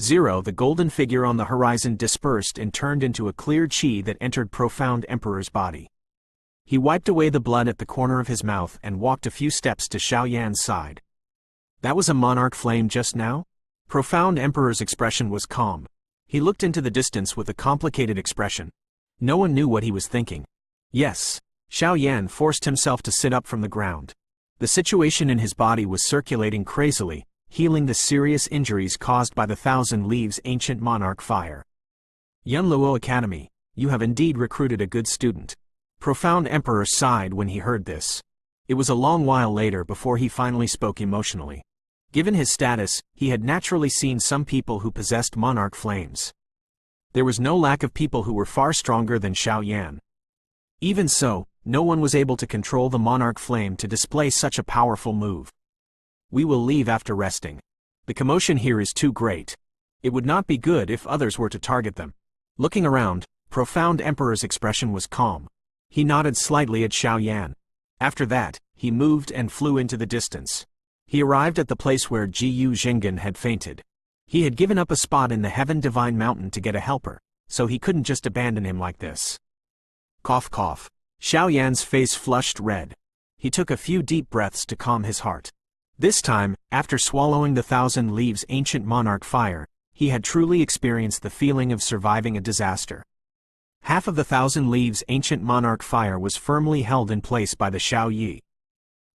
0. The golden figure on the horizon dispersed and turned into a clear chi that entered Profound Emperor's body. He wiped away the blood at the corner of his mouth and walked a few steps to Xiao Yan's side. That was a monarch flame just now? Profound Emperor's expression was calm. He looked into the distance with a complicated expression. No one knew what he was thinking. Yes. Xiao Yan forced himself to sit up from the ground. The situation in his body was circulating crazily, healing the serious injuries caused by the Thousand Leaves ancient monarch fire. Yunluo Academy, you have indeed recruited a good student. Profound Emperor sighed when he heard this. It was a long while later before he finally spoke emotionally. Given his status, he had naturally seen some people who possessed monarch flames. There was no lack of people who were far stronger than Xiao Yan. Even so, no one was able to control the monarch flame to display such a powerful move. We will leave after resting. The commotion here is too great. It would not be good if others were to target them. Looking around, Profound Emperor's expression was calm. He nodded slightly at Xiao Yan. After that, he moved and flew into the distance. He arrived at the place where Jiyu Jinggen had fainted. He had given up a spot in the Heaven Divine Mountain to get a helper, so he couldn't just abandon him like this. Cough cough. Xiao Yan's face flushed red. He took a few deep breaths to calm his heart. This time, after swallowing the Thousand Leaves ancient monarch fire, he had truly experienced the feeling of surviving a disaster. Half of the Thousand Leaves ancient monarch fire was firmly held in place by the Xiao Yi.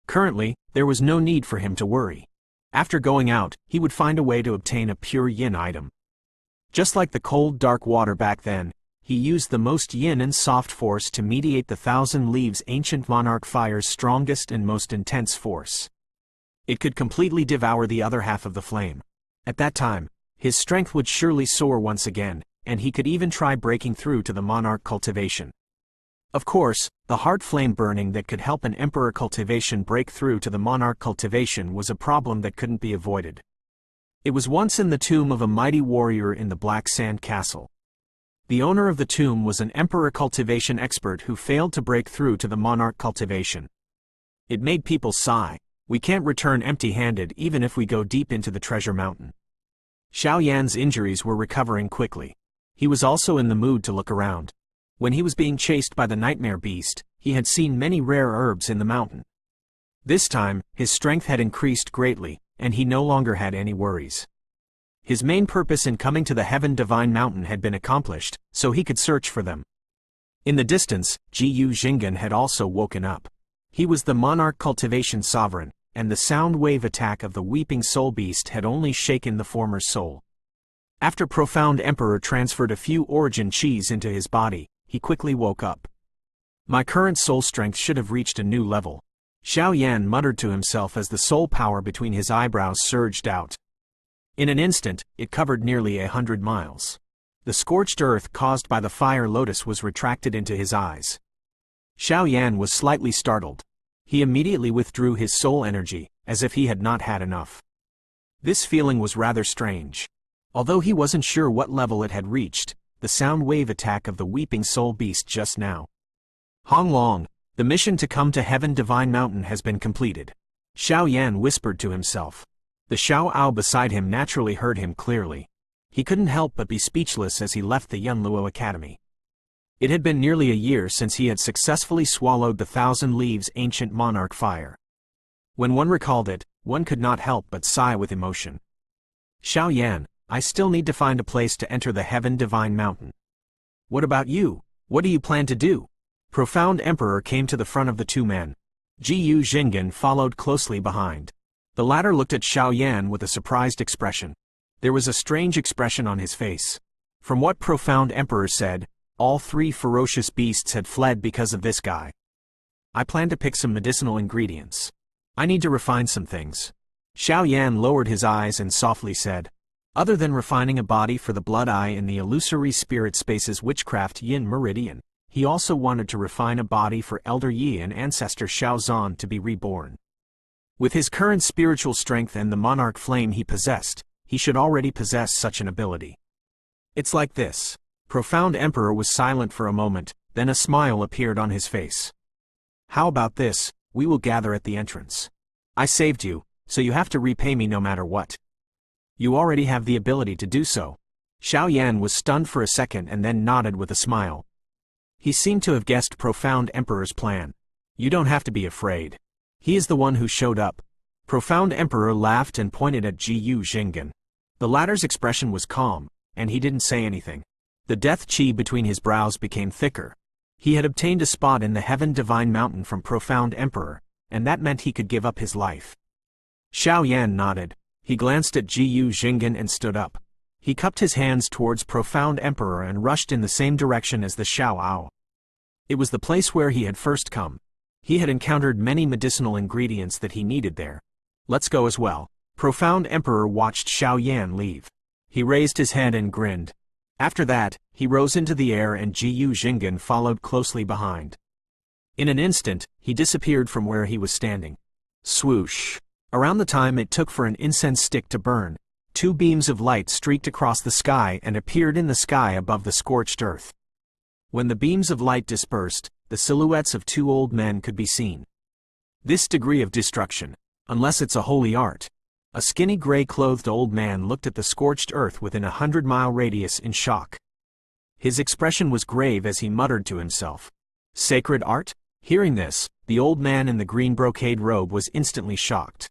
Currently, there was no need for him to worry. After going out, he would find a way to obtain a pure yin item. Just like the cold dark water back then, he used the most yin and soft force to mediate the Thousand Leaves ancient monarch fire's strongest and most intense force. It could completely devour the other half of the flame. At that time, his strength would surely soar once again, and he could even try breaking through to the monarch cultivation. Of course, the heart flame burning that could help an emperor cultivation break through to the monarch cultivation was a problem that couldn't be avoided. It was once in the tomb of a mighty warrior in the Black Sand Castle. The owner of the tomb was an emperor cultivation expert who failed to break through to the monarch cultivation. It made people sigh. We can't return empty-handed even if we go deep into the treasure mountain. Xiao Yan's injuries were recovering quickly. He was also in the mood to look around. When he was being chased by the nightmare beast, he had seen many rare herbs in the mountain. This time, his strength had increased greatly, and he no longer had any worries. His main purpose in coming to the Heaven Divine Mountain had been accomplished, so he could search for them. In the distance, Jiyu Jinggen had also woken up. He was the monarch cultivation sovereign, and the sound wave attack of the weeping soul beast had only shaken the former's soul. After Profound Emperor transferred a few origin chis into his body, he quickly woke up. My current soul strength should have reached a new level. Xiao Yan muttered to himself as the soul power between his eyebrows surged out. In an instant, it covered nearly 100 miles. The scorched earth caused by the fire lotus was retracted into his eyes. Xiao Yan was slightly startled. He immediately withdrew his soul energy, as if he had not had enough. This feeling was rather strange. Although he wasn't sure what level it had reached, the sound wave attack of the weeping soul beast just now. Hong Long, the mission to come to Heaven Divine Mountain has been completed. Xiao Yan whispered to himself. The Xiao Ao beside him naturally heard him clearly. He couldn't help but be speechless as he left the Yunluo Academy. It had been nearly a year since he had successfully swallowed the Thousand Leaves ancient monarch fire. When one recalled it, one could not help but sigh with emotion. Xiao Yan, I still need to find a place to enter the Heaven Divine Mountain. What about you? What do you plan to do? Profound Emperor came to the front of the two men. Jiyu Jinggen followed closely behind. The latter looked at Xiao Yan with a surprised expression. There was a strange expression on his face. From what Profound Emperor said, all three ferocious beasts had fled because of this guy. I plan to pick some medicinal ingredients. I need to refine some things. Xiao Yan lowered his eyes and softly said, other than refining a body for the blood eye in the illusory spirit space's witchcraft yin meridian, he also wanted to refine a body for Elder Yi and ancestor Xiao Zhan to be reborn. With his current spiritual strength and the monarch flame he possessed, he should already possess such an ability. It's like this. Profound Emperor was silent for a moment, then a smile appeared on his face. How about this? We will gather at the entrance. I saved you, so you have to repay me no matter what. You already have the ability to do so. Xiao Yan was stunned for a second and then nodded with a smile. He seemed to have guessed Profound Emperor's plan. You don't have to be afraid. He is the one who showed up. Profound Emperor laughed and pointed at Jiyu Jinggan. The latter's expression was calm, and he didn't say anything. The death chi between his brows became thicker. He had obtained a spot in the Heaven Divine Mountain from Profound Emperor, and that meant he could give up his life. Xiao Yan nodded. He glanced at Jiyu Jinggan and stood up. He cupped his hands towards Profound Emperor and rushed in the same direction as the Xiao Ao. It was the place where he had first come. He had encountered many medicinal ingredients that he needed there. Let's go as well. Profound Emperor watched Xiao Yan leave. He raised his head and grinned. After that, he rose into the air and Jiyu Jinggan followed closely behind. In an instant, he disappeared from where he was standing. Swoosh! Around the time it took for an incense stick to burn, two beams of light streaked across the sky and appeared in the sky above the scorched earth. When the beams of light dispersed, the silhouettes of two old men could be seen. This degree of destruction, unless it's a holy art. A skinny gray-clothed old man looked at the scorched earth within a 100-mile radius in shock. His expression was grave as he muttered to himself. Sacred art? Hearing this, the old man in the green brocade robe was instantly shocked.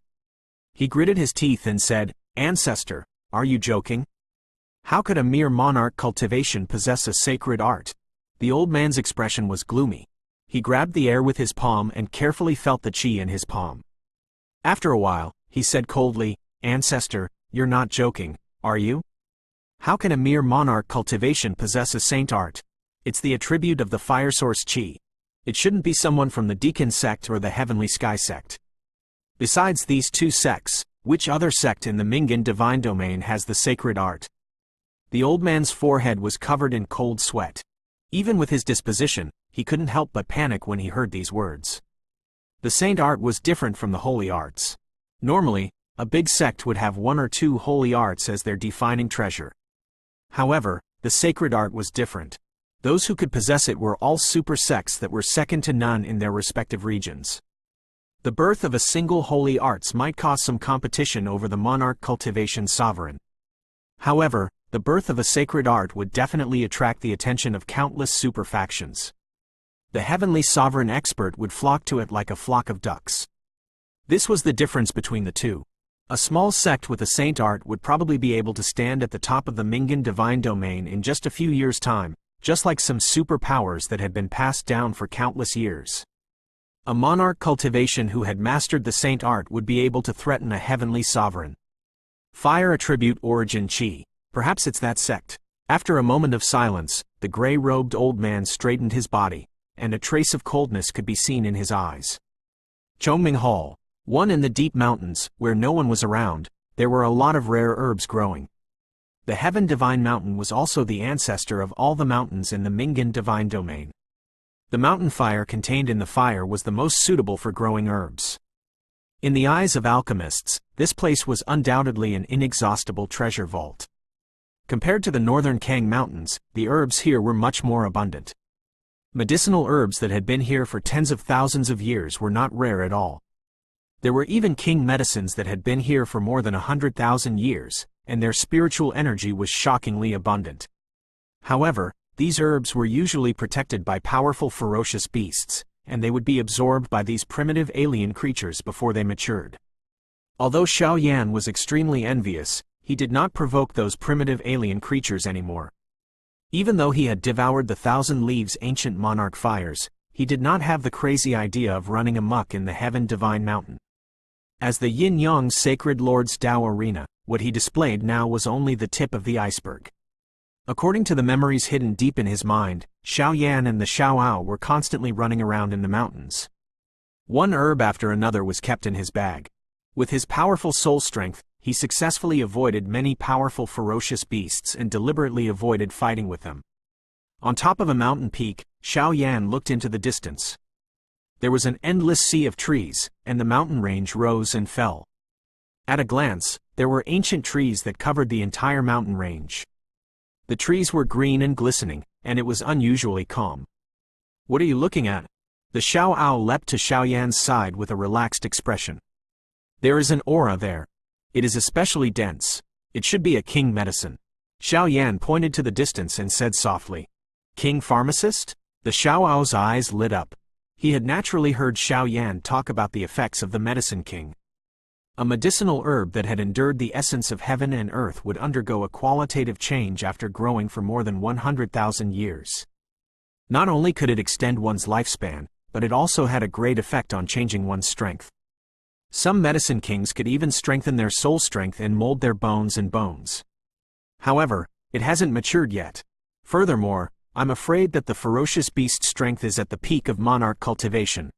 He gritted his teeth and said, Ancestor, are you joking? How could a mere monarch cultivation possess a sacred art? The old man's expression was gloomy. He grabbed the air with his palm and carefully felt the chi in his palm. After a while, he said coldly, Ancestor, you're not joking, are you? How can a mere monarch cultivation possess a saint art? It's the attribute of the fire source chi. It shouldn't be someone from the Deacon sect or the Heavenly Sky sect. Besides these two sects, which other sect in the Mingan divine domain has the sacred art? The old man's forehead was covered in cold sweat. Even with his disposition, he couldn't help but panic when he heard these words. The saint art was different from the holy arts. Normally, a big sect would have one or two holy arts as their defining treasure. However, the sacred art was different. Those who could possess it were all super sects that were second to none in their respective regions. The birth of a single holy arts might cause some competition over the monarch cultivation sovereign. However, the birth of a sacred art would definitely attract the attention of countless super factions. The heavenly sovereign expert would flock to it like a flock of ducks. This was the difference between the two. A small sect with a saint art would probably be able to stand at the top of the Mingan divine domain in just a few years' time, just like some superpowers that had been passed down for countless years. A monarch cultivation who had mastered the saint art would be able to threaten a heavenly sovereign. Fire attribute origin chi. Perhaps it's that sect. After a moment of silence, the gray-robed old man straightened his body, and a trace of coldness could be seen in his eyes. Chongming Hall. One in the deep mountains, where no one was around, there were a lot of rare herbs growing. The Heaven Divine Mountain was also the ancestor of all the mountains in the Mingan divine domain. The mountain fire contained in the fire was the most suitable for growing herbs. In the eyes of alchemists, this place was undoubtedly an inexhaustible treasure vault. Compared to the northern Kang Mountains, the herbs here were much more abundant. Medicinal herbs that had been here for tens of thousands of years were not rare at all. There were even king medicines that had been here for more than 100,000 years, and their spiritual energy was shockingly abundant. However, these herbs were usually protected by powerful ferocious beasts, and they would be absorbed by these primitive alien creatures before they matured. Although Xiao Yan was extremely envious, he did not provoke those primitive alien creatures anymore. Even though he had devoured the 1,000 Leaves ancient monarch fires, he did not have the crazy idea of running amok in the Heaven Divine Mountain. As the Yin-Yang Sacred Lord's Tao Arena, what he displayed now was only the tip of the iceberg. According to the memories hidden deep in his mind, Xiao Yan and the Xiao Ao were constantly running around in the mountains. One herb after another was kept in his bag. With his powerful soul strength, he successfully avoided many powerful ferocious beasts and deliberately avoided fighting with them. On top of a mountain peak, Xiao Yan looked into the distance. There was an endless sea of trees, and the mountain range rose and fell. At a glance, there were ancient trees that covered the entire mountain range. The trees were green and glistening, and it was unusually calm. What are you looking at? The Xiao Ao leapt to Xiao Yan's side with a relaxed expression. There is an aura there. It is especially dense. It should be a king medicine. Xiao Yan pointed to the distance and said softly, "King pharmacist?" The Xiaoao's eyes lit up. He had naturally heard Xiao Yan talk about the effects of the medicine king. A medicinal herb that had endured the essence of heaven and earth would undergo a qualitative change after growing for more than 100,000 years. Not only could it extend one's lifespan, but it also had a great effect on changing one's strength. Some medicine kings could even strengthen their soul strength and mold their bones and bones. However, it hasn't matured yet. Furthermore, I'm afraid that the ferocious beast's strength is at the peak of monarch cultivation.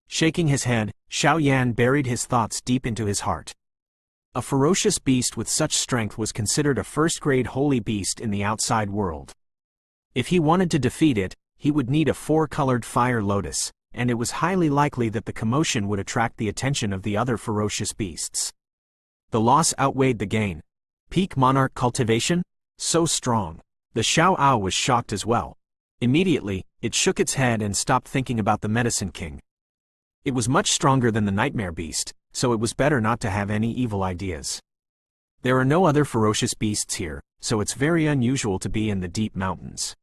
Shaking his head, Xiao Yan buried his thoughts deep into his heart. A ferocious beast with such strength was considered a first-grade holy beast in the outside world. If he wanted to defeat it, he would need a four-colored fire lotus, and it was highly likely that the commotion would attract the attention of the other ferocious beasts. The loss outweighed the gain. Peak monarch cultivation? So strong. The Xiaoao was shocked as well. Immediately, it shook its head and stopped thinking about the medicine king. It was much stronger than the nightmare beast, so it was better not to have any evil ideas. There are no other ferocious beasts here, so it's very unusual to be in the deep mountains.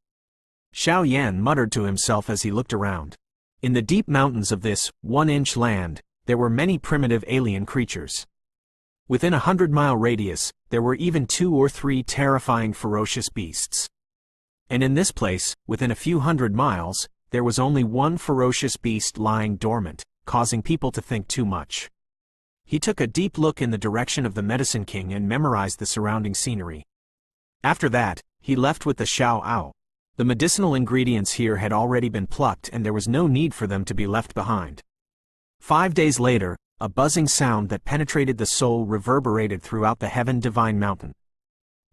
Xiao Yan muttered to himself as he looked around. In the deep mountains of this 1-inch land, there were many primitive alien creatures. Within a 100-mile radius, there were even 2 or 3 terrifying ferocious beasts. And in this place, within a few 100 miles, there was only one ferocious beast lying dormant, causing people to think too much. He took a deep look in the direction of the medicine king and memorized the surrounding scenery. After that, he left with the Xiaoao. The medicinal ingredients here had already been plucked and there was no need for them to be left behind. 5 days later, a buzzing sound that penetrated the soul reverberated throughout the Heaven Divine Mountain.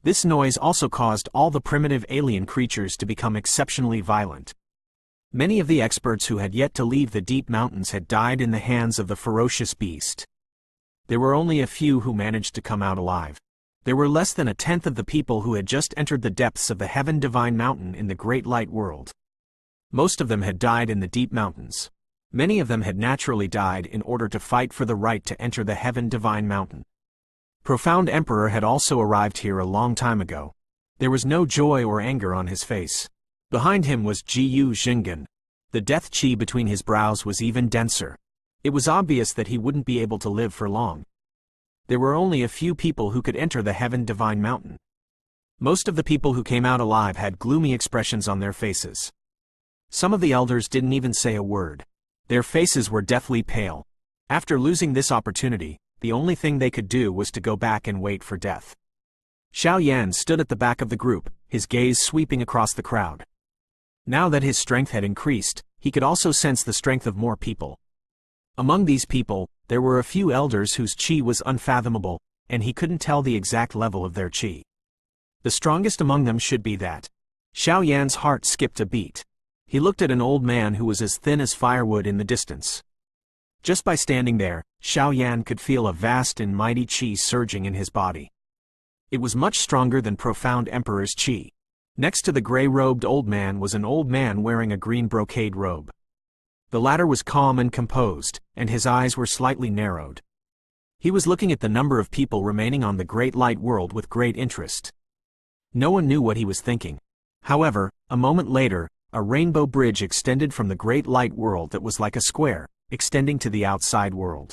This noise also caused all the primitive alien creatures to become exceptionally violent. Many of the experts who had yet to leave the deep mountains had died in the hands of the ferocious beast. There were only a few who managed to come out alive. There were less than 1/10 of the people who had just entered the depths of the Heaven Divine Mountain in the Great Light World. Most of them had died in the deep mountains. Many of them had naturally died in order to fight for the right to enter the Heaven Divine Mountain. Profound Emperor had also arrived here a long time ago. There was no joy or anger on his face. Behind him was Jiyu Xingen. The death chi between his brows was even denser. It was obvious that he wouldn't be able to live for long. There were only a few people who could enter the Heaven Divine Mountain. Most of the people who came out alive had gloomy expressions on their faces. Some of the elders didn't even say a word. Their faces were deathly pale. After losing this opportunity, the only thing they could do was to go back and wait for death. Xiao Yan stood at the back of the group, his gaze sweeping across the crowd. Now that his strength had increased, he could also sense the strength of more people. Among these people, there were a few elders whose chi was unfathomable, and he couldn't tell the exact level of their chi. The strongest among them should be that. Xiao Yan's heart skipped a beat. He looked at an old man who was as thin as firewood in the distance. Just by standing there, Xiao Yan could feel a vast and mighty chi surging in his body. It was much stronger than Profound Emperor's chi. Next to the gray-robed old man was an old man wearing a green brocade robe. The latter was calm and composed, and his eyes were slightly narrowed. He was looking at the number of people remaining on the Great Light World with great interest. No one knew what he was thinking. However, a moment later, a rainbow bridge extended from the Great Light World that was like a square, extending to the outside world.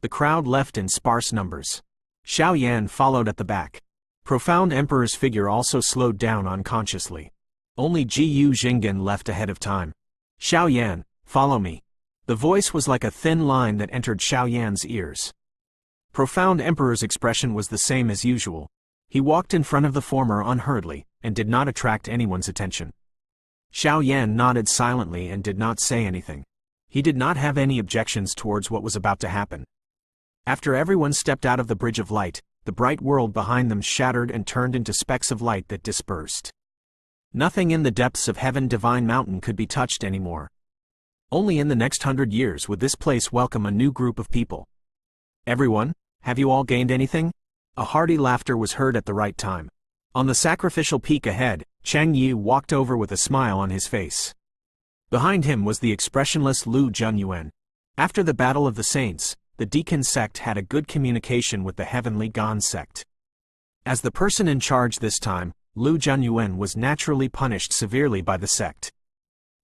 The crowd left in sparse numbers. Xiao Yan followed at the back. Profound Emperor's figure also slowed down unconsciously. Only Jiyu Xingen left ahead of time. "Xiao Yan, follow me." The voice was like a thin line that entered Xiao Yan's ears. Profound Emperor's expression was the same as usual. He walked in front of the former unhurriedly, and did not attract anyone's attention. Xiao Yan nodded silently and did not say anything. He did not have any objections towards what was about to happen. After everyone stepped out of the Bridge of Light, the bright world behind them shattered and turned into specks of light that dispersed. Nothing in the depths of Heaven Divine Mountain could be touched anymore. Only in the next 100 years would this place welcome a new group of people. "Everyone, have you all gained anything?" A hearty laughter was heard at the right time. On the sacrificial peak ahead, Cheng Yi walked over with a smile on his face. Behind him was the expressionless Lu Junyuan. After the Battle of the Saints, the Deacon sect had a good communication with the Heavenly Gon sect. As the person in charge this time, Lu Jianyuan was naturally punished severely by the sect.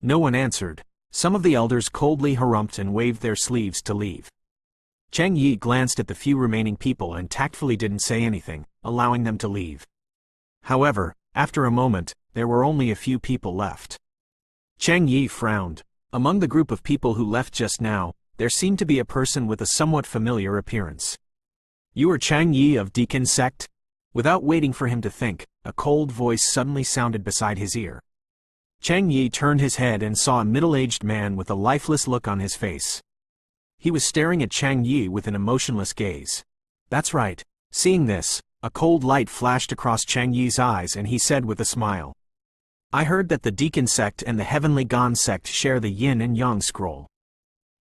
No one answered. Some of the elders coldly harumphed and waved their sleeves to leave. Cheng Yi glanced at the few remaining people and tactfully didn't say anything, allowing them to leave. However, after a moment, there were only a few people left. Cheng Yi frowned. Among the group of people who left just now, there seemed to be a person with a somewhat familiar appearance. "You are Cheng Yi of Deacon Sect?" Without waiting for him to think, a cold voice suddenly sounded beside his ear. Cheng Yi turned his head and saw a middle-aged man with a lifeless look on his face. He was staring at Cheng Yi with an emotionless gaze. That's right. Seeing this, a cold light flashed across Cheng Yi's eyes and he said with a smile, "I heard that the Deacon Sect and the Heavenly Gan Sect share the Yin and Yang scroll.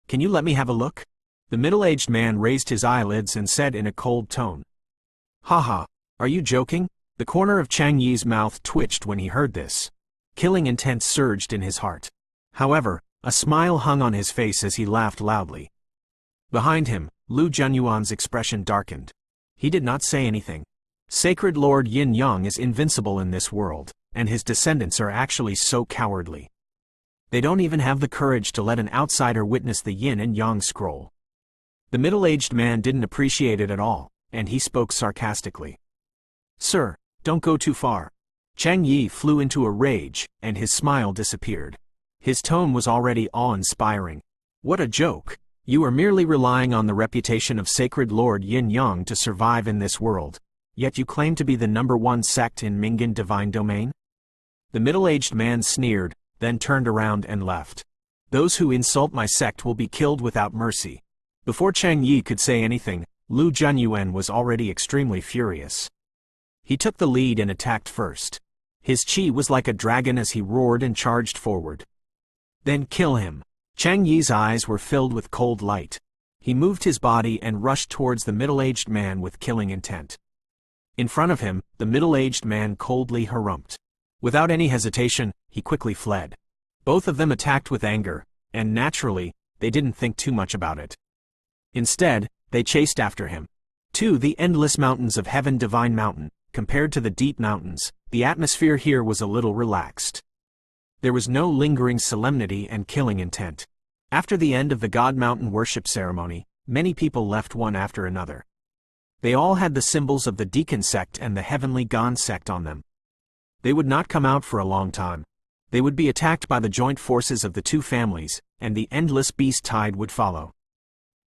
Can you let me have a look?" The middle-aged man raised his eyelids and said in a cold tone, "Haha, are you joking?" The corner of Cheng Yi's mouth twitched when he heard this. Killing intent surged in his heart. However, a smile hung on his face as he laughed loudly. Behind him, Lu Jianyuan's expression darkened. He did not say anything. Sacred Lord Yin Yang is invincible in this world, and his descendants are actually so cowardly. They don't even have the courage to let an outsider witness the Yin and Yang scroll. The middle-aged man didn't appreciate it at all, and he spoke sarcastically. "Sir, don't go too far." Cheng Yi flew into a rage, and his smile disappeared. His tone was already awe-inspiring. "What a joke! You are merely relying on the reputation of Sacred Lord Yin Yang to survive in this world, yet you claim to be the #1 sect in Mingan Divine Domain?" The middle-aged man sneered, then turned around and left. "Those who insult my sect will be killed without mercy." Before Cheng Yi could say anything, Lu Jianyuan was already extremely furious. He took the lead and attacked first. His chi was like a dragon as he roared and charged forward. "Then kill him." Cheng Yi's eyes were filled with cold light. He moved his body and rushed towards the middle-aged man with killing intent. In front of him, the middle-aged man coldly harumphed. Without any hesitation, he quickly fled. Both of them attacked with anger, and naturally, they didn't think too much about it. Instead, they chased after him. To the endless mountains of Heaven Divine Mountain, compared to the deep mountains, the atmosphere here was a little relaxed. There was no lingering solemnity and killing intent. After the end of the God Mountain worship ceremony, many people left one after another. They all had the symbols of the Deacon Sect and the Heavenly Gan Sect on them. They would not come out for a long time. They would be attacked by the joint forces of the two families, and the endless beast tide would follow.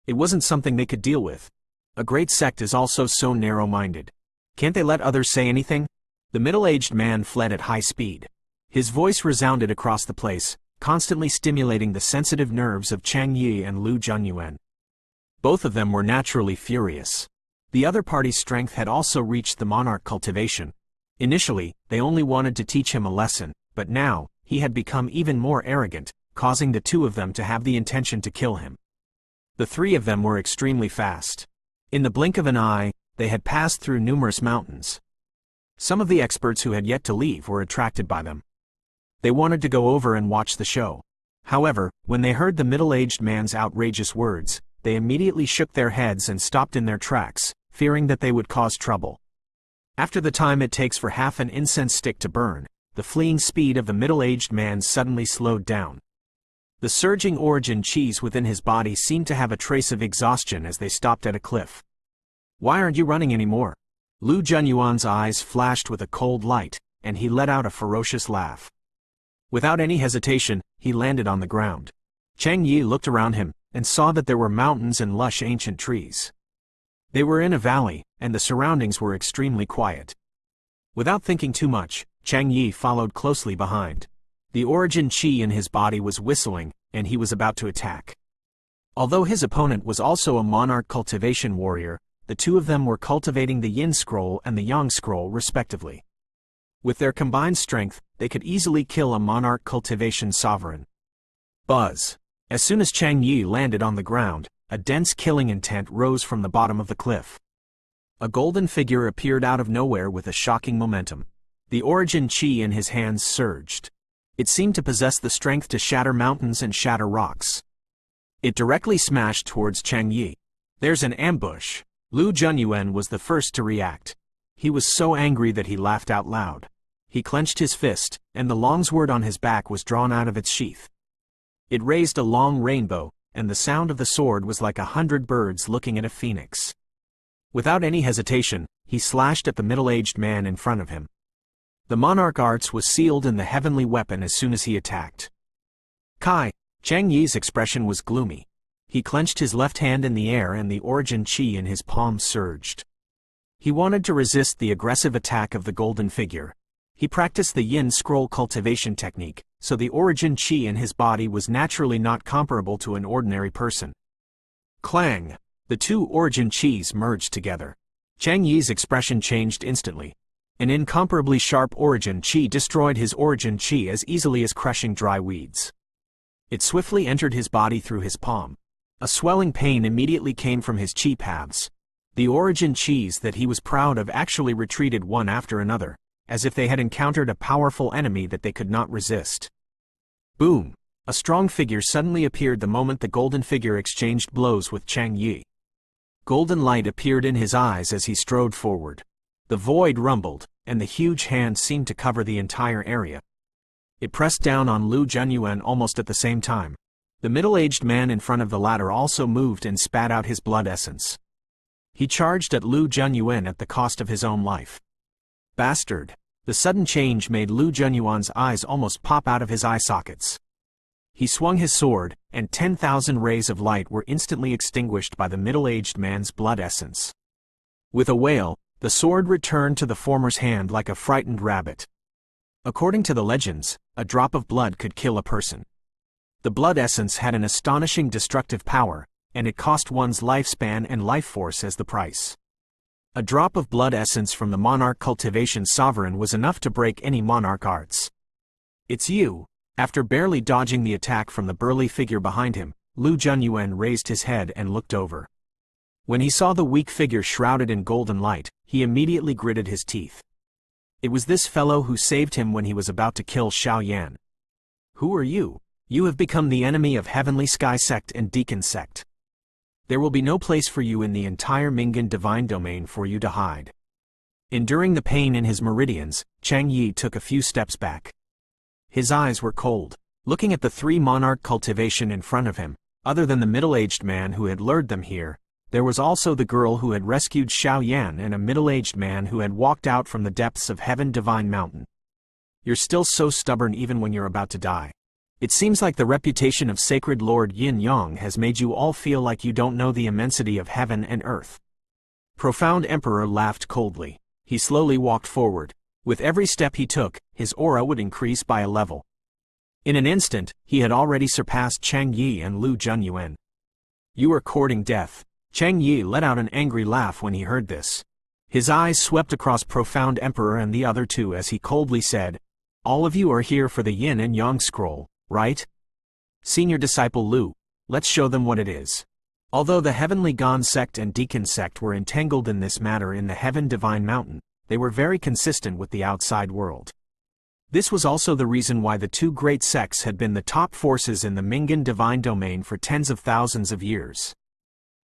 It wasn't something they could deal with. A great sect is also so narrow-minded. Can't they let others say anything? The middle-aged man fled at high speed. His voice resounded across the place, constantly stimulating the sensitive nerves of Cheng Yi and Lu Jianyuan. Both of them were naturally furious. The other party's strength had also reached the monarch cultivation. Initially, they only wanted to teach him a lesson, but now, he had become even more arrogant, causing the two of them to have the intention to kill him. The three of them were extremely fast. In the blink of an eye, they had passed through numerous mountains. Some of the experts who had yet to leave were attracted by them. They wanted to go over and watch the show. However, when they heard the middle-aged man's outrageous words, they immediately shook their heads and stopped in their tracks, fearing that they would cause trouble. After the time it takes for half an incense stick to burn, the fleeing speed of the middle-aged man suddenly slowed down. The surging origin cheese within his body seemed to have a trace of exhaustion as they stopped at a cliff. "Why aren't you running anymore?" Lu Jianyuan's eyes flashed with a cold light, and he let out a ferocious laugh. Without any hesitation, he landed on the ground. Cheng Yi looked around him, and saw that there were mountains and lush ancient trees. They were in a valley, and the surroundings were extremely quiet. Without thinking too much, Cheng Yi followed closely behind. The origin chi in his body was whistling, and he was about to attack. Although his opponent was also a monarch cultivation warrior, the two of them were cultivating the Yin scroll and the Yang scroll respectively. With their combined strength, they could easily kill a monarch cultivation sovereign. Buzz! As soon as Cheng Yi landed on the ground, a dense killing intent rose from the bottom of the cliff. A golden figure appeared out of nowhere with a shocking momentum. The origin chi in his hands surged. It seemed to possess the strength to shatter mountains and shatter rocks. It directly smashed towards Cheng Yi. "There's an ambush." Lu Jianyuan was the first to react. He was so angry that he laughed out loud. He clenched his fist, and the longsword on his back was drawn out of its sheath. It raised a long rainbow, and the sound of the sword was like 100 birds looking at a phoenix. Without any hesitation, he slashed at the middle-aged man in front of him. The monarch arts was sealed in the heavenly weapon as soon as he attacked. Kai, Chang Yi's expression was gloomy. He clenched his left hand in the air and the origin chi in his palm surged. He wanted to resist the aggressive attack of the golden figure. He practiced the yin scroll cultivation technique, so the origin chi in his body was naturally not comparable to an ordinary person. Clang! The two origin chis merged together. Chang Yi's expression changed instantly. An incomparably sharp origin chi destroyed his origin chi as easily as crushing dry weeds. It swiftly entered his body through his palm. A swelling pain immediately came from his chi paths. The origin chis that he was proud of actually retreated one after another, as if they had encountered a powerful enemy that they could not resist. Boom! A strong figure suddenly appeared the moment the golden figure exchanged blows with Chang Yi. Golden light appeared in his eyes as he strode forward. The void rumbled, and the huge hand seemed to cover the entire area. It pressed down on Lu Junyuan almost at the same time. The middle-aged man in front of the latter also moved and spat out his blood essence. He charged at Lu Junyuan at the cost of his own life. Bastard! The sudden change made Lu Junyuan's eyes almost pop out of his eye sockets. He swung his sword, and 10,000 rays of light were instantly extinguished by the middle-aged man's blood essence. With a wail, the sword returned to the former's hand like a frightened rabbit. According to the legends, a drop of blood could kill a person. The blood essence had an astonishing destructive power, and it cost one's lifespan and life force as the price. A drop of blood essence from the monarch cultivation sovereign was enough to break any monarch arts. It's you. After barely dodging the attack from the burly figure behind him, Lu Junyuan raised his head and looked over. When he saw the weak figure shrouded in golden light, he immediately gritted his teeth. It was this fellow who saved him when he was about to kill Xiao Yan. Who are you? You have become the enemy of Heavenly Sky Sect and Deacon Sect. There will be no place for you in the entire Mingan divine domain for you to hide. Enduring the pain in his meridians, Chang Yi took a few steps back. His eyes were cold, looking at the three monarch cultivation in front of him. Other than the middle-aged man who had lured them here, there was also the girl who had rescued Xiao Yan and a middle-aged man who had walked out from the depths of Heaven Divine Mountain. You're still so stubborn even when you're about to die. It seems like the reputation of Sacred Lord Yin Yang has made you all feel like you don't know the immensity of heaven and earth. Profound Emperor laughed coldly. He slowly walked forward. With every step he took, his aura would increase by a level. In an instant, he had already surpassed Chang Yi and Lu Junyuan. You are courting death. Chang Yi let out an angry laugh when he heard this. His eyes swept across Profound Emperor and the other two as he coldly said, all of you are here for the Yin and Yang scroll, right? Senior disciple Lu, let's show them what it is. Although the Heavenly Gon sect and Deacon sect were entangled in this matter in the Heaven Divine Mountain, they were very consistent with the outside world. This was also the reason why the two great sects had been the top forces in the Mingan divine domain for tens of thousands of years.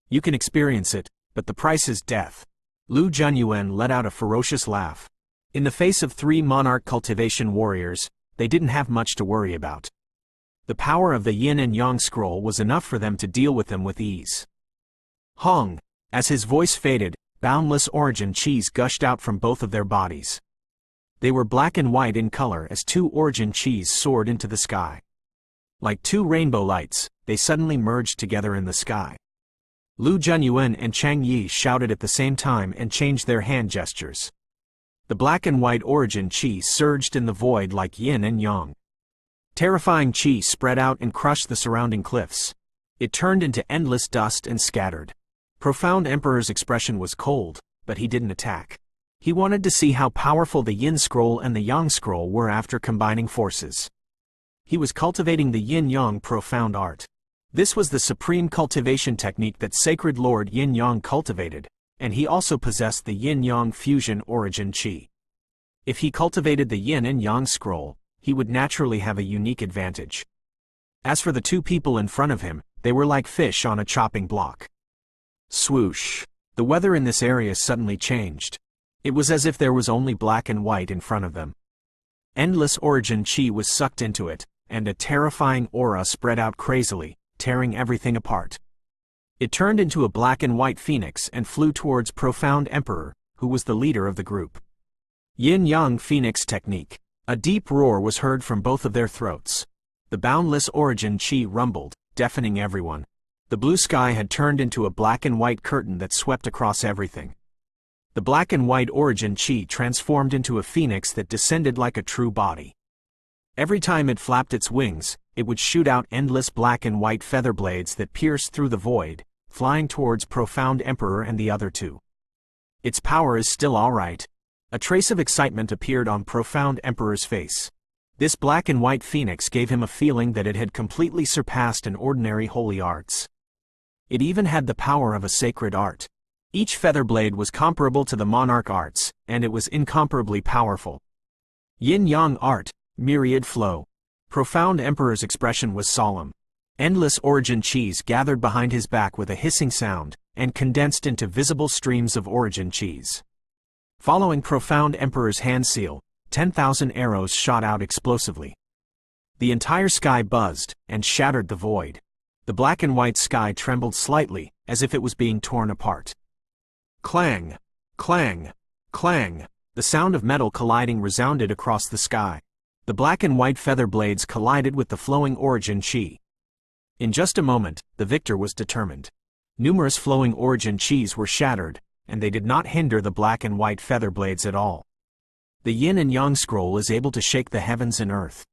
You can experience it, but the price is death. Lu Junyuan let out a ferocious laugh. In the face of three monarch cultivation warriors, they didn't have much to worry about. The power of the Yin and Yang scroll was enough for them to deal with them with ease. Hong! As his voice faded, boundless origin chis gushed out from both of their bodies. They were black and white in color as two origin chis soared into the sky. Like two rainbow lights, they suddenly merged together in the sky. Lu Junyuan and Chang Yi shouted at the same time and changed their hand gestures. The black and white origin chi surged in the void like yin and yang. Terrifying chi spread out and crushed the surrounding cliffs. It turned into endless dust and scattered. Profound Emperor's expression was cold, but he didn't attack. He wanted to see how powerful the Yin scroll and the Yang scroll were after combining forces. He was cultivating the Yin-Yang profound art. This was the supreme cultivation technique that Sacred Lord Yin-Yang cultivated, and he also possessed the Yin-Yang fusion origin chi. If he cultivated the Yin and Yang scroll, he would naturally have a unique advantage. As for the two people in front of him, they were like fish on a chopping block. Swoosh! The weather in this area suddenly changed. It was as if there was only black and white in front of them. Endless origin chi was sucked into it, and a terrifying aura spread out crazily, tearing everything apart. It turned into a black and white phoenix and flew towards Profound Emperor, who was the leader of the group. Yin-Yang Phoenix Technique. A deep roar was heard from both of their throats. The boundless origin chi rumbled, deafening everyone. The blue sky had turned into a black and white curtain that swept across everything. The black and white origin chi transformed into a phoenix that descended like a true body. Every time it flapped its wings, it would shoot out endless black and white feather blades that pierced through the void, flying towards Profound Emperor and the other two. Its power is still all right. A trace of excitement appeared on Profound Emperor's face. This black and white phoenix gave him a feeling that it had completely surpassed an ordinary holy arts. It even had the power of a sacred art. Each feather blade was comparable to the monarch arts, and it was incomparably powerful. Yin-Yang art, myriad flow. Profound Emperor's expression was solemn. Endless origin chis gathered behind his back with a hissing sound, and condensed into visible streams of origin chis. Following Profound Emperor's hand seal, 10,000 arrows shot out explosively. The entire sky buzzed, and shattered the void. The black and white sky trembled slightly, as if it was being torn apart. Clang! Clang! Clang! The sound of metal colliding resounded across the sky. The black and white feather blades collided with the flowing origin chi. In just a moment, the victor was determined. Numerous flowing origin chis were shattered, and they did not hinder the black and white feather blades at all. The yin and yang scroll is able to shake the heavens and earth.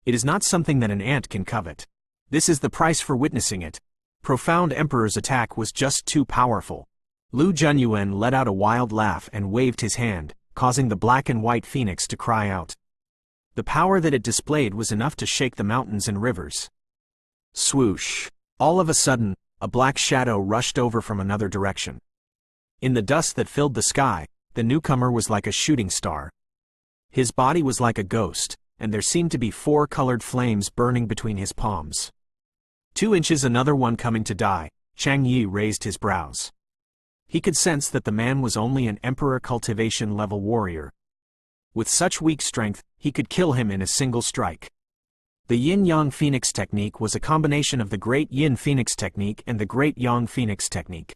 It is not something that an ant can covet. This is the price for witnessing it. Profound Emperor's attack was just too powerful. Lu Junyuan let out a wild laugh and waved his hand, causing the black and white phoenix to cry out. The power that it displayed was enough to shake the mountains and rivers. Swoosh! All of a sudden, a black shadow rushed over from another direction. In the dust that filled the sky, the newcomer was like a shooting star. His body was like a ghost, and there seemed to be 4 colored flames burning between his palms. 2 inches another one coming to die. Chang Yi raised his brows. He could sense that the man was only an Emperor cultivation level warrior. With such weak strength, he could kill him in a single strike. The Yin-Yang Phoenix Technique was a combination of the Great Yin Phoenix Technique and the Great Yang Phoenix Technique.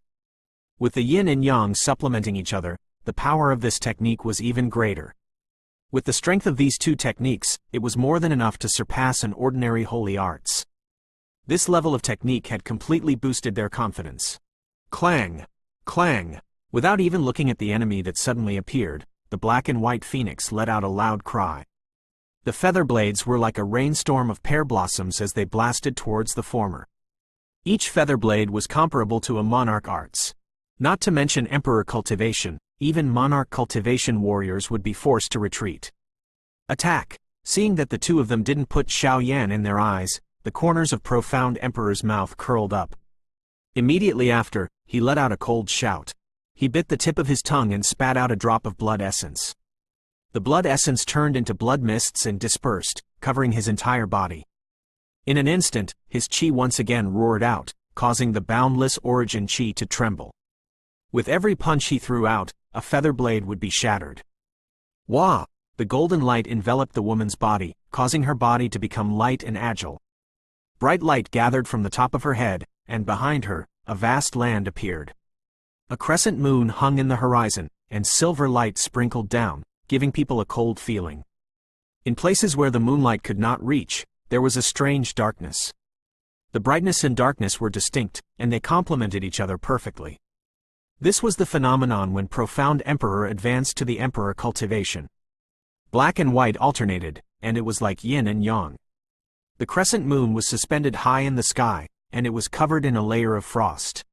With the Yin and Yang supplementing each other, the power of this technique was even greater. With the strength of these 2 techniques, it was more than enough to surpass an ordinary holy arts. This level of technique had completely boosted their confidence. Clang! Clang! Without even looking at the enemy that suddenly appeared, the black and white phoenix let out a loud cry. The feather blades were like a rainstorm of pear blossoms as they blasted towards the former. Each feather blade was comparable to a monarch arts. Not to mention emperor cultivation, even monarch cultivation warriors would be forced to retreat. Attack! Seeing that the 2 of them didn't put Xiao Yan in their eyes, the corners of Profound Emperor's mouth curled up. Immediately after, he let out a cold shout. He bit the tip of his tongue and spat out a drop of blood essence. The blood essence turned into blood mists and dispersed, covering his entire body. In an instant, his chi once again roared out, causing the boundless origin chi to tremble. With every punch he threw out, a feather blade would be shattered. Wah! The golden light enveloped the woman's body, causing her body to become light and agile. Bright light gathered from the top of her head, and behind her, a vast land appeared. A crescent moon hung in the horizon, and silver light sprinkled down, giving people a cold feeling. In places where the moonlight could not reach, there was a strange darkness. The brightness and darkness were distinct, and they complemented each other perfectly. This was the phenomenon when Profound Emperor advanced to the Emperor cultivation. Black and white alternated, and it was like yin and yang. The crescent moon was suspended high in the sky, and it was covered in a layer of frost.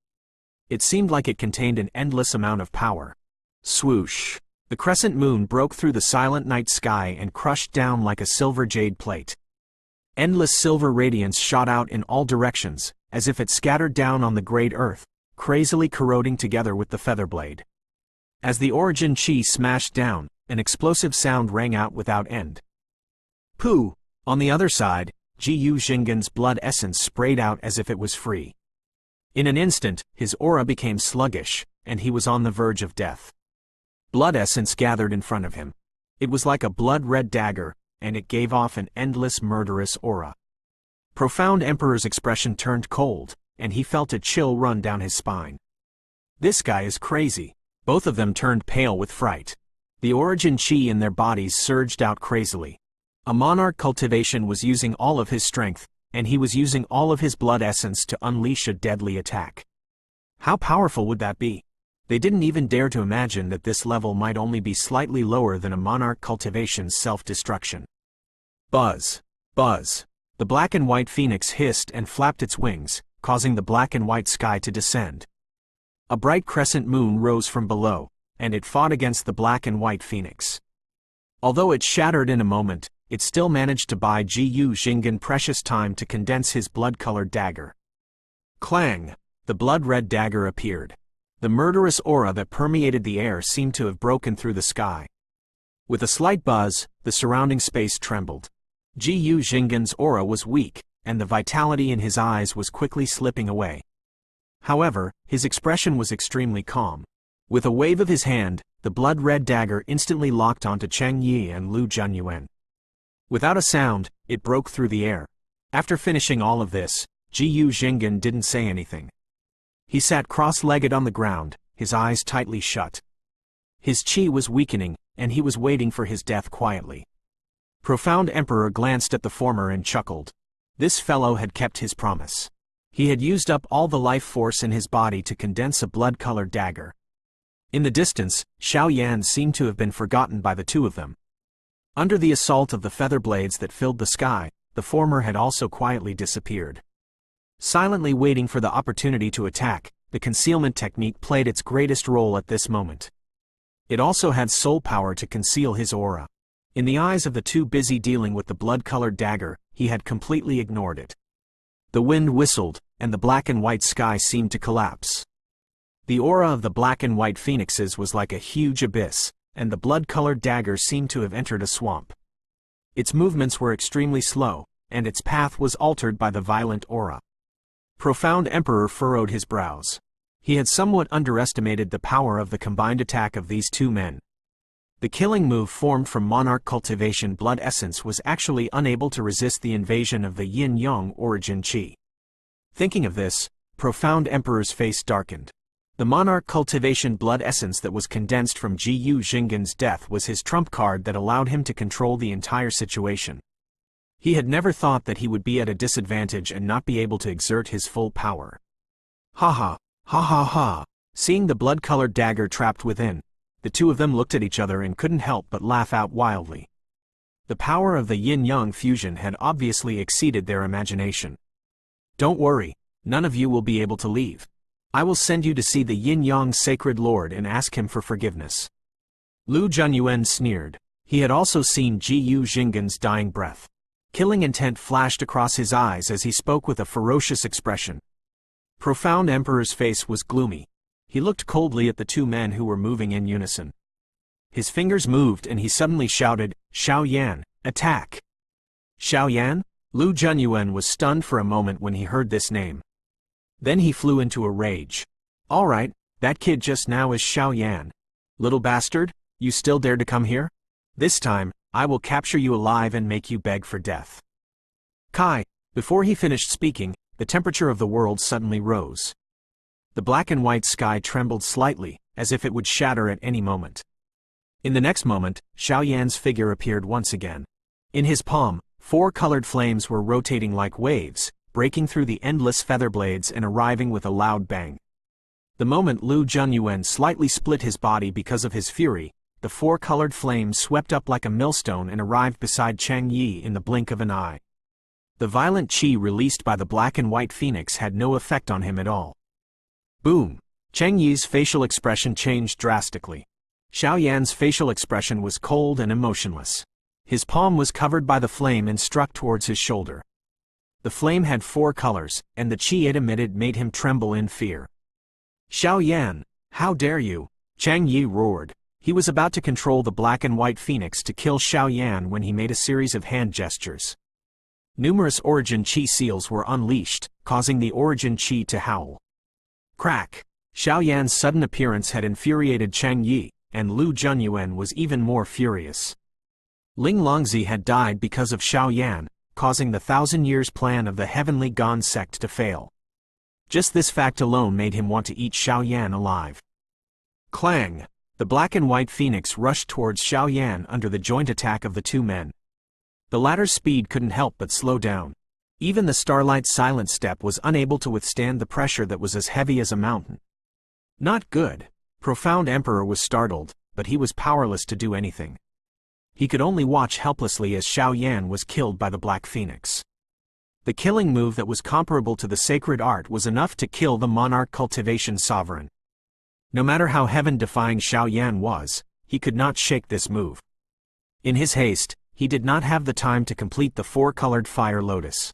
It seemed like it contained an endless amount of power. Swoosh! The crescent moon broke through the silent night sky and crushed down like a silver jade plate. Endless silver radiance shot out in all directions, as if it scattered down on the great earth, crazily corroding together with the feather blade. As the origin chi smashed down, an explosive sound rang out without end. Pooh! On the other side, Jiyu Xinggan's blood essence sprayed out as if it was free. In an instant, his aura became sluggish, and he was on the verge of death. Blood essence gathered in front of him. It was like a blood-red dagger, and it gave off an endless murderous aura. Profound Emperor's expression turned cold, and he felt a chill run down his spine. This guy is crazy. Both of them turned pale with fright. The origin chi in their bodies surged out crazily. A monarch cultivation was using all of his strength, and he was using all of his blood essence to unleash a deadly attack. How powerful would that be? They didn't even dare to imagine that this level might only be slightly lower than a monarch cultivation's self-destruction. Buzz! Buzz! The black and white phoenix hissed and flapped its wings, causing the black and white sky to descend. A bright crescent moon rose from below, and it fought against the black and white phoenix. Although it shattered in a moment, it still managed to buy Yu Jinggan precious time to condense his blood-colored dagger. Clang! The blood-red dagger appeared. The murderous aura that permeated the air seemed to have broken through the sky. With a slight buzz, the surrounding space trembled. Yu Jinggan's aura was weak, and the vitality in his eyes was quickly slipping away. However, his expression was extremely calm. With a wave of his hand, the blood-red dagger instantly locked onto Cheng Yi and Lu Junyuan. Without a sound, it broke through the air. After finishing all of this, Yu Jinggan didn't say anything. He sat cross-legged on the ground, his eyes tightly shut. His chi was weakening, and he was waiting for his death quietly. Profound Emperor glanced at the former and chuckled. This fellow had kept his promise. He had used up all the life force in his body to condense a blood-colored dagger. In the distance, Xiao Yan seemed to have been forgotten by the two of them. Under the assault of the feather blades that filled the sky, the former had also quietly disappeared. Silently waiting for the opportunity to attack, the concealment technique played its greatest role at this moment. It also had soul power to conceal his aura. In the eyes of the two busy dealing with the blood-colored dagger, he had completely ignored it. The wind whistled, and the black and white sky seemed to collapse. The aura of the black and white phoenixes was like a huge abyss, and the blood-colored dagger seemed to have entered a swamp. Its movements were extremely slow, and its path was altered by the violent aura. Profound Emperor furrowed his brows. He had somewhat underestimated the power of the combined attack of these two men. The killing move formed from monarch cultivation blood essence was actually unable to resist the invasion of the yin-yang origin chi. Thinking of this, Profound Emperor's face darkened. The monarch cultivation blood essence that was condensed from Yu Jinggan's death was his trump card that allowed him to control the entire situation. He had never thought that he would be at a disadvantage and not be able to exert his full power. Ha ha, ha ha ha. Seeing the blood-colored dagger trapped within, the two of them looked at each other and couldn't help but laugh out wildly. The power of the yin-yang fusion had obviously exceeded their imagination. Don't worry, none of you will be able to leave. I will send you to see the yin-yang sacred lord and ask him for forgiveness. Lu Junyuan sneered. He had also seen Yu Jinggan's dying breath. Killing intent flashed across his eyes as he spoke with a ferocious expression. Profound Emperor's face was gloomy. He looked coldly at the two men who were moving in unison. His fingers moved and he suddenly shouted, "Xiao Yan, attack!" Xiao Yan? Lu Junyuan was stunned for a moment when he heard this name. Then he flew into a rage. All right, that kid just now is Xiao Yan. Little bastard, you still dare to come here? This time, I will capture you alive and make you beg for death. Kai, before he finished speaking, the temperature of the world suddenly rose. The black and white sky trembled slightly, as if it would shatter at any moment. In the next moment, Xiao Yan's figure appeared once again. In his palm, 4 colored flames were rotating like waves, breaking through the endless feather blades and arriving with a loud bang. The moment Lu Junyuan slightly split his body because of his fury, the 4 colored flames swept up like a millstone and arrived beside Cheng Yi in the blink of an eye. The violent chi released by the black and white phoenix had no effect on him at all. Boom! Cheng Yi's facial expression changed drastically. Xiao Yan's facial expression was cold and emotionless. His palm was covered by the flame and struck towards his shoulder. The flame had 4 colors, and the chi it emitted made him tremble in fear. Xiao Yan, how dare you? Cheng Yi roared. He was about to control the black and white phoenix to kill Xiao Yan when he made a series of hand gestures. Numerous origin chi seals were unleashed, causing the origin chi to howl. Crack! Xiao Yan's sudden appearance had infuriated Cheng Yi, and Lu Junyuan was even more furious. Ling Longzi had died because of Xiao Yan, causing the 1,000 years plan of the Heavenly Gone sect to fail. Just this fact alone made him want to eat Xiao Yan alive. Clang! The black and white phoenix rushed towards Xiao Yan under the joint attack of the two men. The latter's speed couldn't help but slow down. Even the Starlight's silent step was unable to withstand the pressure that was as heavy as a mountain. Not good. Profound Emperor was startled, but he was powerless to do anything. He could only watch helplessly as Xiao Yan was killed by the Black Phoenix. The killing move that was comparable to the sacred art was enough to kill the monarch cultivation sovereign. No matter how heaven-defying Xiao Yan was, he could not shake this move. In his haste, he did not have the time to complete the four-colored fire lotus.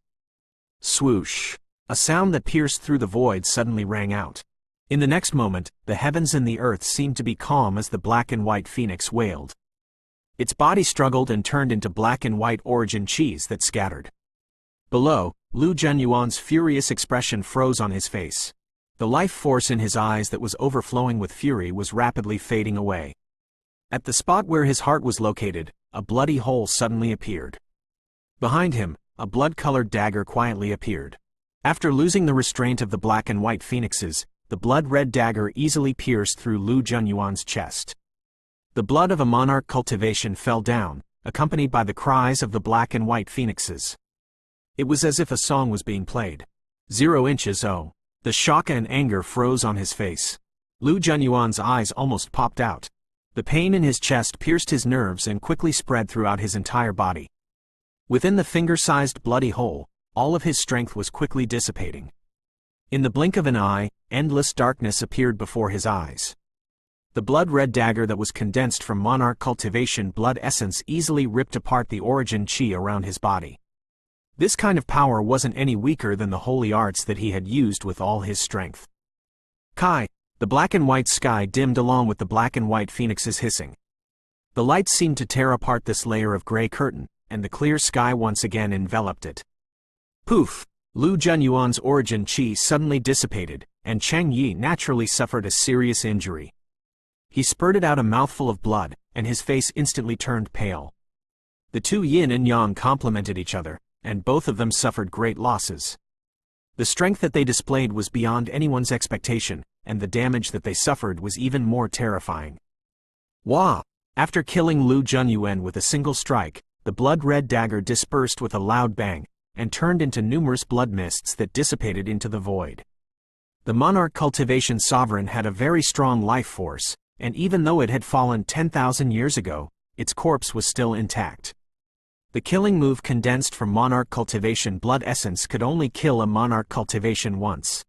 Swoosh! A sound that pierced through the void suddenly rang out. In the next moment, the heavens and the earth seemed to be calm as the black and white phoenix wailed. Its body struggled and turned into black and white origin cheese that scattered. Below, Lu Junyuan's furious expression froze on his face. The life force in his eyes that was overflowing with fury was rapidly fading away. At the spot where his heart was located, a bloody hole suddenly appeared. Behind him, a blood-colored dagger quietly appeared. After losing the restraint of the black and white phoenixes, the blood-red dagger easily pierced through Lu Junyuan's chest. The blood of a monarch cultivation fell down, accompanied by the cries of the black and white phoenixes. It was as if a song was being played. 0 inches. Oh! The shock and anger froze on his face. Lu Junyuan's eyes almost popped out. The pain in his chest pierced his nerves and quickly spread throughout his entire body. Within the finger-sized bloody hole, all of his strength was quickly dissipating. In the blink of an eye, endless darkness appeared before his eyes. The blood-red dagger that was condensed from monarch cultivation blood essence easily ripped apart the origin chi around his body. This kind of power wasn't any weaker than the holy arts that he had used with all his strength. Kai! The black and white sky dimmed along with the black and white phoenix's hissing. The light seemed to tear apart this layer of gray curtain, and the clear sky once again enveloped it. Poof! Lu Junyuan's origin chi suddenly dissipated, and Chang Yi naturally suffered a serious injury. He spurted out a mouthful of blood, and his face instantly turned pale. The two yin and yang complemented each other, and both of them suffered great losses. The strength that they displayed was beyond anyone's expectation, and the damage that they suffered was even more terrifying. Wah! After killing Lu Junyuan with a single strike, the blood-red dagger dispersed with a loud bang, and turned into numerous blood mists that dissipated into the void. The monarch cultivation sovereign had a very strong life force, and even though it had fallen 10,000 years ago, its corpse was still intact. The killing move condensed from monarch cultivation blood essence could only kill a monarch cultivation once.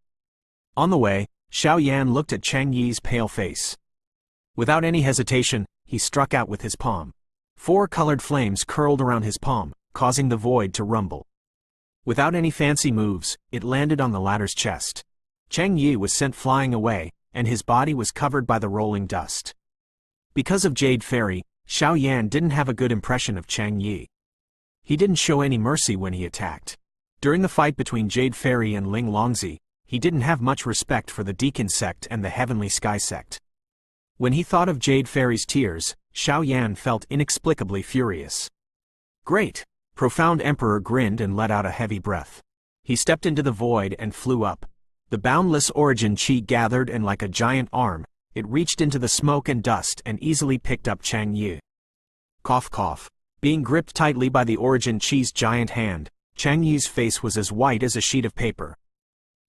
On the way, Xiao Yan looked at Chang Yi's pale face. Without any hesitation, he struck out with his palm. 4 colored flames curled around his palm, causing the void to rumble. Without any fancy moves, it landed on the latter's chest. Chang Yi was sent flying away, and his body was covered by the rolling dust. Because of Jade Fairy, Xiao Yan didn't have a good impression of Chang Yi. He didn't show any mercy when he attacked. During the fight between Jade Fairy and Ling Longzi, he didn't have much respect for the Deacon sect and the Heavenly Sky sect. When he thought of Jade Fairy's tears, Xiao Yan felt inexplicably furious. Great! Profound Emperor grinned and let out a heavy breath. He stepped into the void and flew up. The boundless origin chi gathered and like a giant arm, it reached into the smoke and dust and easily picked up Chang Yi. Cough cough. Being gripped tightly by the origin chi's giant hand, Chang Yi's face was as white as a sheet of paper.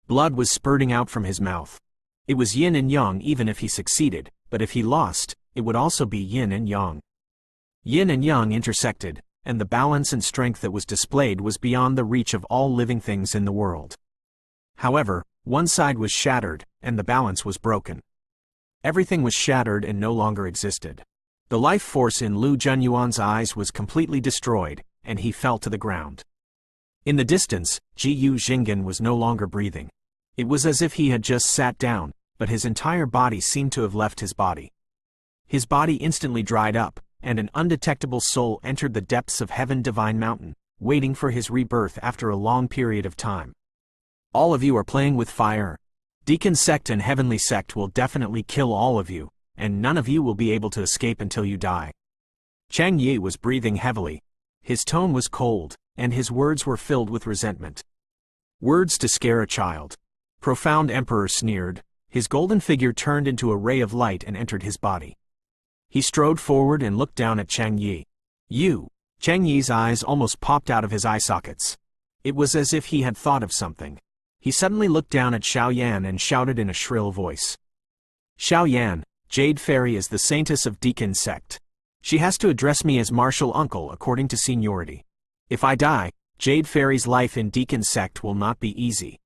Blood was spurting out from his mouth. It was yin and yang even if he succeeded, but if he lost, it would also be yin and yang. Yin and yang intersected, and the balance and strength that was displayed was beyond the reach of all living things in the world. However, one side was shattered, and the balance was broken. Everything was shattered and no longer existed. The life force in Lu Junyuan's eyes was completely destroyed, and he fell to the ground. In the distance, Jiyu Jingen was no longer breathing. It was as if he had just sat down, but his entire body seemed to have left his body. His body instantly dried up, and an undetectable soul entered the depths of Heaven Divine Mountain, waiting for his rebirth after a long period of time. All of you are playing with fire. Deacon sect and Heavenly sect will definitely kill all of you, and none of you will be able to escape until you die." Chang Yi was breathing heavily. His tone was cold, and his words were filled with resentment. Words to scare a child. Profound Emperor sneered. His golden figure turned into a ray of light and entered his body. He strode forward and looked down at Chang Yi. "You." Chang Yi's eyes almost popped out of his eye sockets. It was as if he had thought of something. He suddenly looked down at Xiao Yan and shouted in a shrill voice. "Xiao Yan, Jade Fairy is the saintess of Deacon sect. She has to address me as martial uncle according to seniority. If I die, Jade Fairy's life in Deacon sect will not be easy."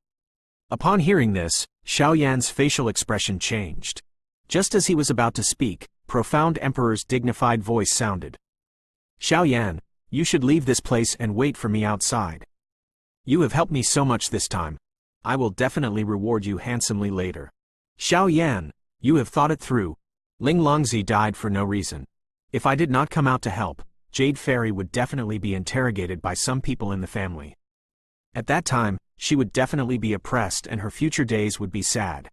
Upon hearing this, Xiao Yan's facial expression changed. Just as he was about to speak, Profound Emperor's dignified voice sounded. "Xiao Yan, you should leave this place and wait for me outside. You have helped me so much this time. I will definitely reward you handsomely later. Xiao Yan, you have thought it through. Ling Longzi died for no reason. If I did not come out to help, Jade Fairy would definitely be interrogated by some people in the family. At that time, she would definitely be oppressed and her future days would be sad."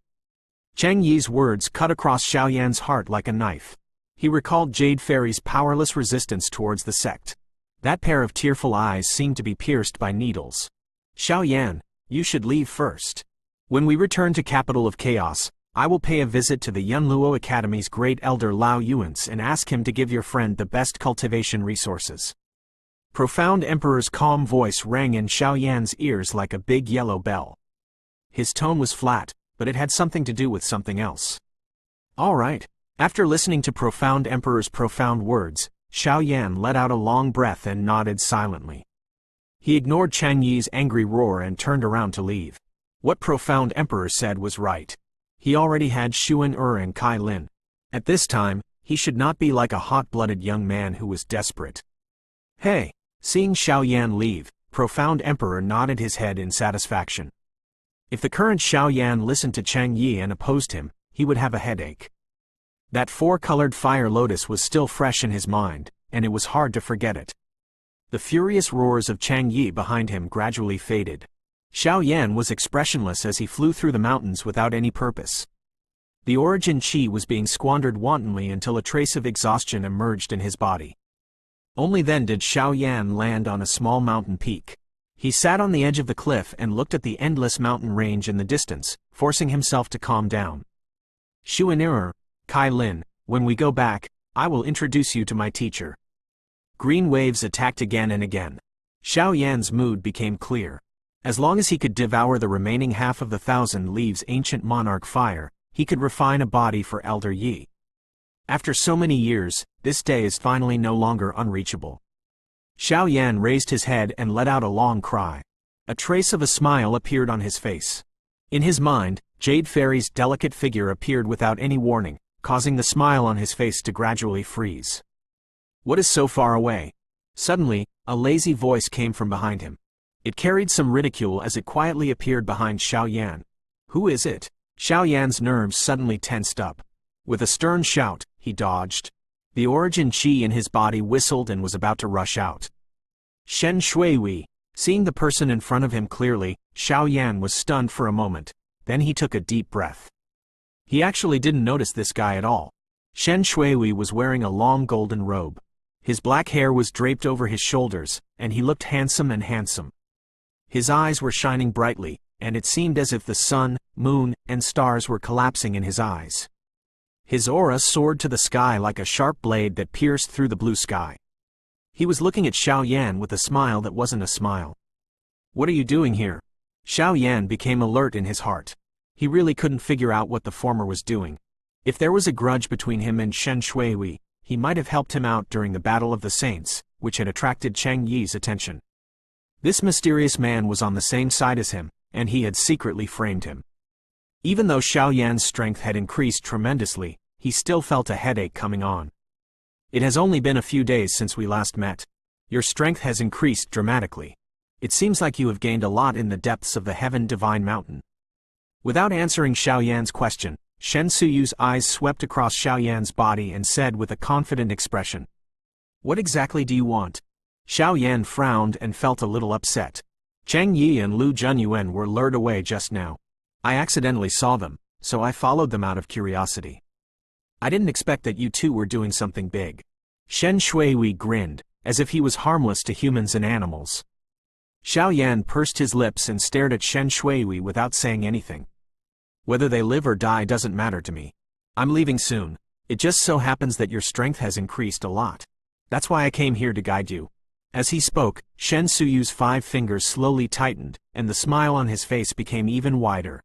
Chang Yi's words cut across Xiao Yan's heart like a knife. He recalled Jade Fairy's powerless resistance towards the sect. That pair of tearful eyes seemed to be pierced by needles. "Xiao Yan, you should leave first. When we return to Capital of Chaos, I will pay a visit to the Yunluo Academy's great elder Lao Yuans and ask him to give your friend the best cultivation resources." Profound Emperor's calm voice rang in Xiao Yan's ears like a big yellow bell. His tone was flat, but it had something to do with something else. "All right." After listening to Profound Emperor's profound words, Xiao Yan let out a long breath and nodded silently. He ignored Chang Yi's angry roar and turned around to leave. What Profound Emperor said was right. He already had Xuan and Kai Lin. At this time, he should not be like a hot-blooded young man who was desperate. "Hey." Seeing Xiao Yan leave, Profound Emperor nodded his head in satisfaction. If the current Xiao Yan listened to Chang Yi and opposed him, he would have a headache. That four-colored fire lotus was still fresh in his mind, and it was hard to forget it. The furious roars of Chang Yi behind him gradually faded. Xiao Yan was expressionless as he flew through the mountains without any purpose. The origin chi was being squandered wantonly until a trace of exhaustion emerged in his body. Only then did Xiao Yan land on a small mountain peak. He sat on the edge of the cliff and looked at the endless mountain range in the distance, forcing himself to calm down. "Xuan Kai Lin, when we go back, I will introduce you to my teacher." Green waves attacked again and again. Xiao Yan's mood became clear. As long as he could devour the remaining half of the 1,000 leaves ancient monarch fire, he could refine a body for Elder Yi. After so many years, this day is finally no longer unreachable. Xiao Yan raised his head and let out a long cry. A trace of a smile appeared on his face. In his mind, Jade Fairy's delicate figure appeared without any warning, causing the smile on his face to gradually freeze. "What is so far away?" Suddenly, a lazy voice came from behind him. It carried some ridicule as it quietly appeared behind Xiao Yan. "Who is it?" Xiao Yan's nerves suddenly tensed up. With a stern shout, he dodged. The origin chi in his body whistled and was about to rush out. "Shen Shuiwei." Seeing the person in front of him clearly, Xiao Yan was stunned for a moment. Then he took a deep breath. He actually didn't notice this guy at all. Shen Shuiwei was wearing a long golden robe. His black hair was draped over his shoulders, and he looked handsome and handsome. His eyes were shining brightly, and it seemed as if the sun, moon, and stars were collapsing in his eyes. His aura soared to the sky like a sharp blade that pierced through the blue sky. He was looking at Xiao Yan with a smile that wasn't a smile. "What are you doing here?" Xiao Yan became alert in his heart. He really couldn't figure out what the former was doing. If there was a grudge between him and Shen Shuiwei, he might have helped him out during the Battle of the Saints, which had attracted Chang Yi's attention. This mysterious man was on the same side as him, and he had secretly framed him. Even though Xiao Yan's strength had increased tremendously, he still felt a headache coming on. "It has only been a few days since we last met. Your strength has increased dramatically. It seems like you have gained a lot in the depths of the Heaven Divine Mountain." Without answering Xiao Yan's question, Shen Suyu's eyes swept across Xiao Yan's body and said with a confident expression, "What exactly do you want?" Xiao Yan frowned and felt a little upset. Chang Yi and Lu Junyuan were lured away just now. I accidentally saw them, so I followed them out of curiosity. I didn't expect that you two were doing something big. Shen Shuihui grinned, as if he was harmless to humans and animals. Xiao Yan pursed his lips and stared at Shen Shuihui without saying anything. Whether they live or die doesn't matter to me. I'm leaving soon. It just so happens that your strength has increased a lot. That's why I came here to guide you. As he spoke, Shen Suyu's 5 fingers slowly tightened, and the smile on his face became even wider.